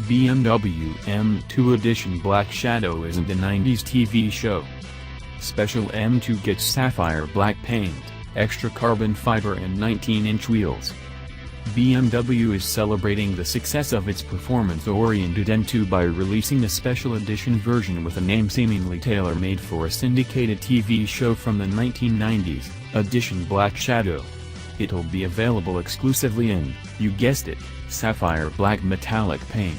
BMW M2 Edition Black Shadow isn't a 90s TV show. Special M2 gets sapphire black paint, extra carbon fiber and 19-inch wheels. BMW is celebrating the success of its performance-oriented M2 by releasing a special edition version with a name seemingly tailor-made for a syndicated TV show from the 1990s, Edition Black Shadow. It'll be available exclusively in, you guessed it, sapphire black metallic paint.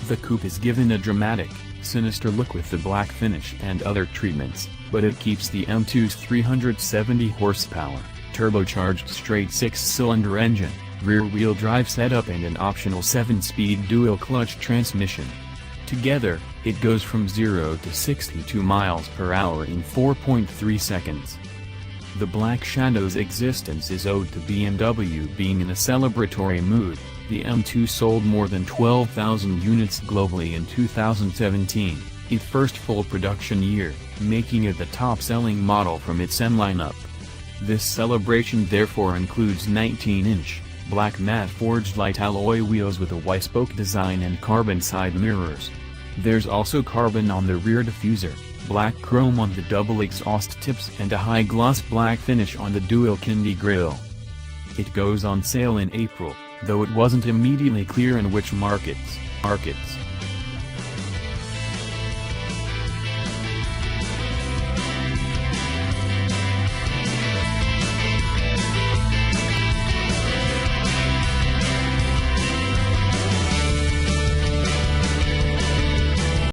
The coupe is given a dramatic, sinister look with the black finish and other treatments, but it keeps the M2's 370 horsepower, turbocharged straight 6-cylinder engine, rear-wheel drive setup and an optional 7-speed dual-clutch transmission. Together, it goes from 0 to 62 miles per hour in 4.3 seconds. The Black Shadow's existence is owed to BMW being in a celebratory mood. The M2 sold more than 12,000 units globally in 2017, its first full production year, making it the top-selling model from its M lineup. This celebration therefore includes 19-inch, black matte forged light alloy wheels with a Y-spoke design and carbon side mirrors. There's also carbon on the rear diffuser, black chrome on the double exhaust tips and a high-gloss black finish on the dual Kindy grille. It goes on sale in April, though it wasn't immediately clear in which markets.